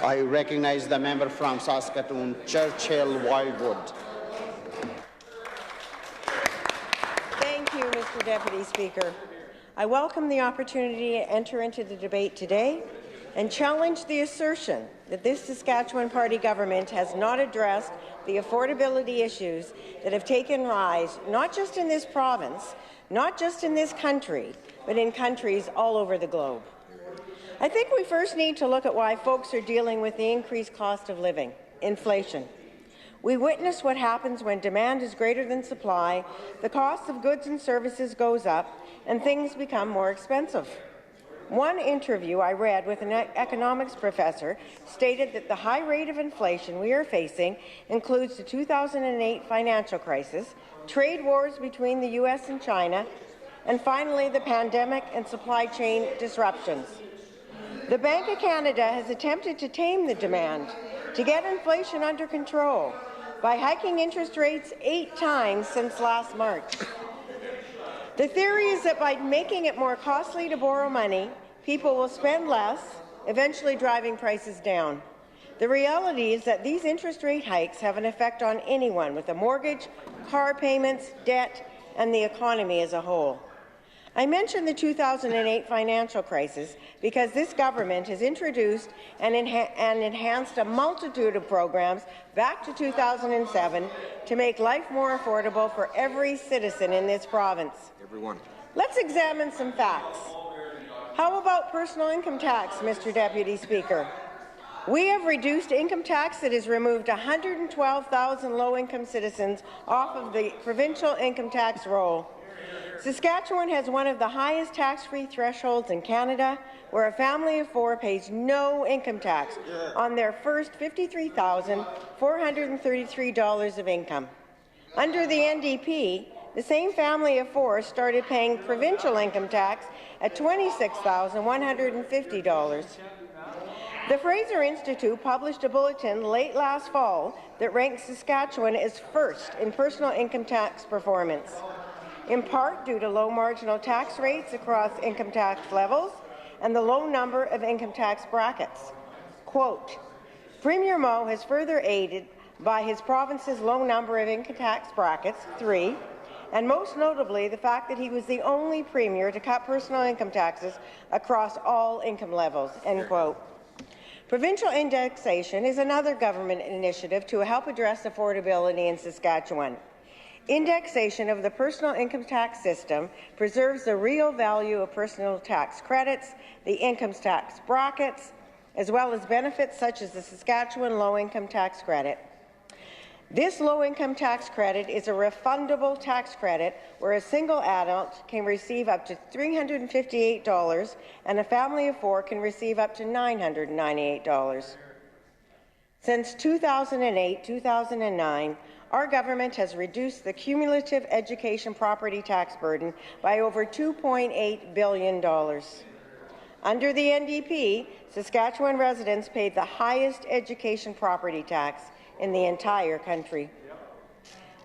I recognize the member from Saskatoon, Churchill-Wildwood. Thank you, Mr. Deputy Speaker. I welcome the opportunity to enter into the debate today and challenge the assertion that this Saskatchewan Party government has not addressed the affordability issues that have taken rise not just in this province, not just in this country, but in countries all over the globe. I think we first need to look at why folks are dealing with the increased cost of living, inflation. We witness what happens when demand is greater than supply, the cost of goods and services goes up, and things become more expensive. One interview I read with an economics professor stated that the high rate of inflation we are facing includes the 2008 financial crisis, trade wars between the U.S. and China, and finally the pandemic and supply chain disruptions. The Bank of Canada has attempted to tame the demand, to get inflation under control, by hiking interest rates 8 times since last March. The theory is that by making it more costly to borrow money, people will spend less, eventually driving prices down. The reality is that these interest rate hikes have an effect on anyone with a mortgage, car payments, debt, and the economy as a whole. I mentioned the 2008 financial crisis because this government has introduced and enhanced a multitude of programs back to 2007 to make life more affordable for every citizen in this province. Let's examine some facts. How about personal income tax, Mr. Deputy Speaker? We have reduced income tax that has removed 112,000 low-income citizens off of the provincial income tax roll. Saskatchewan has one of the highest tax-free thresholds in Canada, where a family of 4 pays no income tax on their first $53,433 of income. Under the NDP, the same family of 4 started paying provincial income tax at $26,150. The Fraser Institute published a bulletin late last fall that ranked Saskatchewan as first in personal income tax performance, in part due to low marginal tax rates across income tax levels and the low number of income tax brackets. Quote, Premier Moe has further aided by his province's low number of income tax brackets, 3, and most notably the fact that he was the only premier to cut personal income taxes across all income levels, end quote. Provincial indexation is another government initiative to help address affordability in Saskatchewan. Indexation of the personal income tax system preserves the real value of personal tax credits, the income tax brackets, as well as benefits such as the Saskatchewan Low-Income Tax Credit. This low-income tax credit is a refundable tax credit where a single adult can receive up to $358 and a family of 4 can receive up to $998. Since 2008-2009, our government has reduced the cumulative education property tax burden by over $2.8 billion. Under the NDP, Saskatchewan residents paid the highest education property tax in the entire country.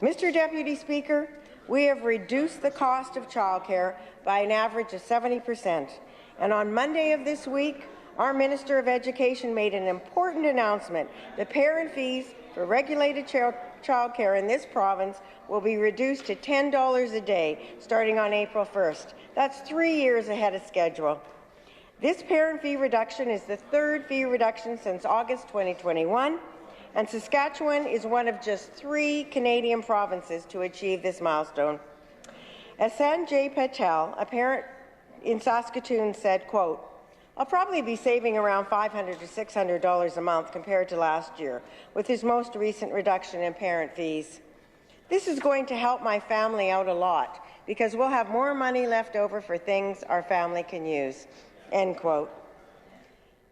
Mr. Deputy Speaker, we have reduced the cost of childcare by an average of 70%, and on Monday of this week, our Minister of Education made an important announcement that parent fees for regulated childcare in this province will be reduced to $10 a day starting on April 1st. That's 3 years ahead of schedule. This parent fee reduction is the 3rd fee reduction since August 2021, and Saskatchewan is one of just 3 Canadian provinces to achieve this milestone. As Sanjay Patel, a parent in Saskatoon, said, quote, I'll probably be saving around $500 to $600 a month compared to last year, with his most recent reduction in parent fees. This is going to help my family out a lot, because we'll have more money left over for things our family can use, end quote.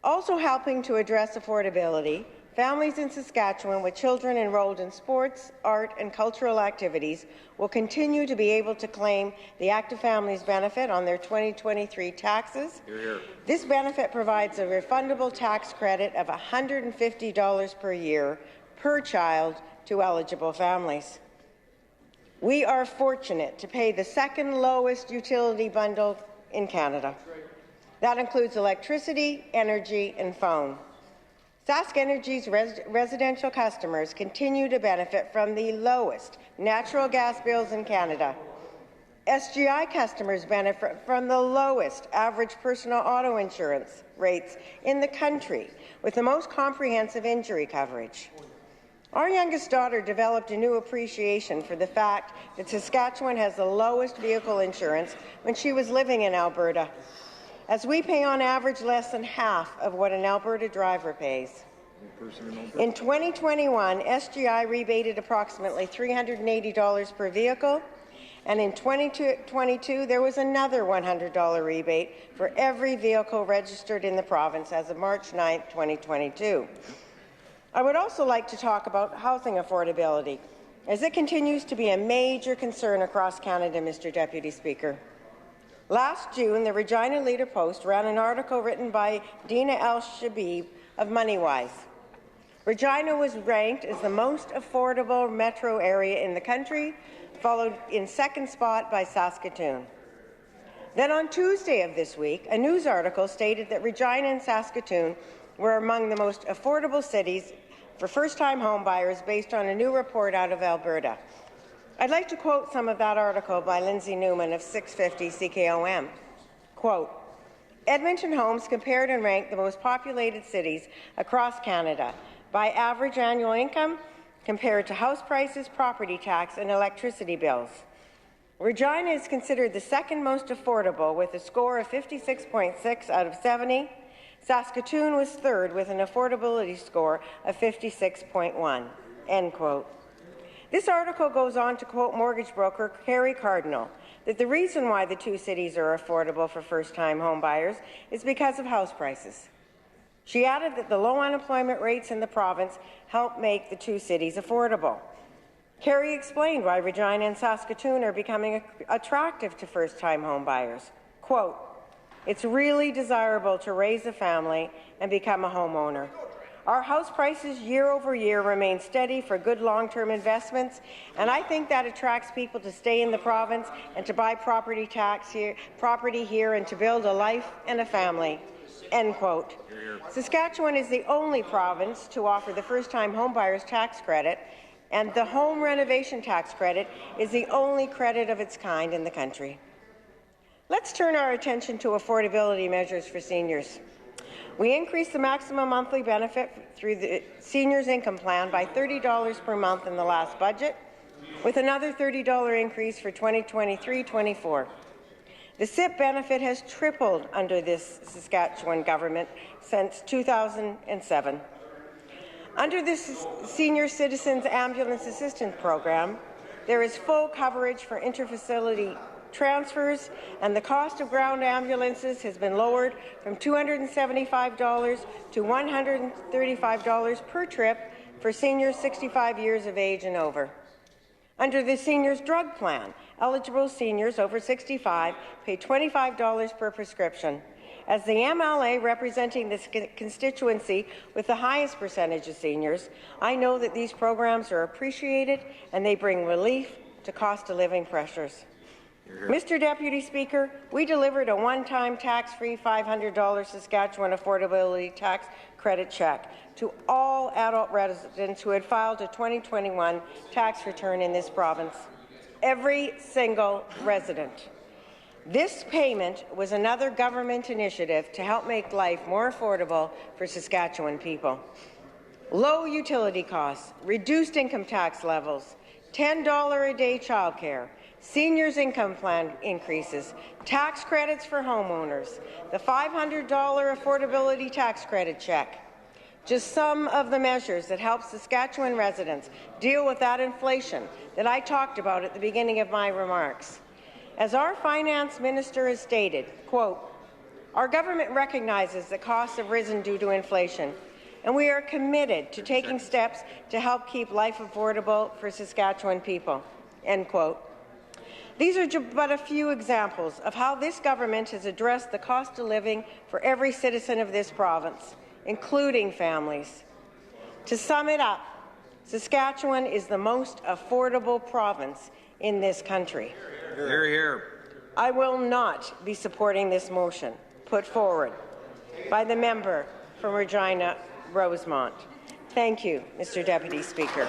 Also helping to address affordability, families in Saskatchewan with children enrolled in sports, art, and cultural activities will continue to be able to claim the Active Families benefit on their 2023 taxes. This benefit provides a refundable tax credit of $150 per year per child to eligible families. We are fortunate to pay the 2nd lowest utility bundle in Canada. That includes electricity, energy, and phone. Sask Energy's residential customers continue to benefit from the lowest natural gas bills in Canada. SGI customers benefit from the lowest average personal auto insurance rates in the country, with the most comprehensive injury coverage. Our youngest daughter developed a new appreciation for the fact that Saskatchewan has the lowest vehicle insurance when she was living in Alberta, as we pay on average less than half of what an Alberta driver pays. In 2021, SGI rebated approximately $380 per vehicle, and in 2022 there was another $100 rebate for every vehicle registered in the province as of March 9, 2022. I would also like to talk about housing affordability, as it continues to be a major concern across Canada, Mr. Deputy Speaker. Last June, the Regina Leader-Post ran an article written by Dina El-Shabib of MoneyWise. Regina was ranked as the most affordable metro area in the country, followed in second spot by Saskatoon. Then on Tuesday of this week, a news article stated that Regina and Saskatoon were among the most affordable cities for first-time homebuyers based on a new report out of Alberta. I'd like to quote some of that article by Lindsay Newman of 650 CKOM. Quote, Edmonton Homes compared and ranked the most populated cities across Canada by average annual income compared to house prices, property tax, and electricity bills. Regina is considered the second most affordable with a score of 56.6 out of 70. Saskatoon was third with an affordability score of 56.1. End quote. This article goes on to quote mortgage broker Carrie Cardinal that the reason why the two cities are affordable for first-time homebuyers is because of house prices. She added that the low unemployment rates in the province help make the two cities affordable. Carrie explained why Regina and Saskatoon are becoming attractive to first-time homebuyers. Quote, it's really desirable to raise a family and become a homeowner. Our house prices year over year remain steady for good long-term investments, and I think that attracts people to stay in the province and to buy property here and to build a life and a family. End quote. Saskatchewan is the only province to offer the first-time homebuyers tax credit, and the home renovation tax credit is the only credit of its kind in the country. Let's turn our attention to affordability measures for seniors. We increased the maximum monthly benefit through the Seniors' Income Plan by $30 per month in the last budget, with another $30 increase for 2023-24. The SIP benefit has tripled under this Saskatchewan government since 2007. Under this Senior Citizens Ambulance Assistance Program, there is full coverage for interfacility transfers, and the cost of ground ambulances has been lowered from $275 to $135 per trip for seniors 65 years of age and over. Under the Seniors Drug Plan, eligible seniors over 65 pay $25 per prescription. As the MLA representing this constituency with the highest percentage of seniors, I know that these programs are appreciated and they bring relief to cost-of-living pressures. Mr. Deputy Speaker, we delivered a one-time tax-free $500 Saskatchewan Affordability Tax Credit check to all adult residents who had filed a 2021 tax return in this province. Every single resident. This payment was another government initiative to help make life more affordable for Saskatchewan people. Low utility costs, reduced income tax levels, $10 a day childcare, Seniors' Income Plan increases, tax credits for homeowners, the $500 affordability tax credit check. Just some of the measures that help Saskatchewan residents deal with that inflation that I talked about at the beginning of my remarks. As our finance minister has stated, quote, our government recognizes that costs have risen due to inflation, and we are committed to taking steps to help keep life affordable for Saskatchewan people, end quote. These are but a few examples of how this government has addressed the cost of living for every citizen of this province, including families. To sum it up, Saskatchewan is the most affordable province in this country. Hear, hear. I will not be supporting this motion put forward by the member from Regina Rosemont. Thank you, Mr. Deputy Speaker.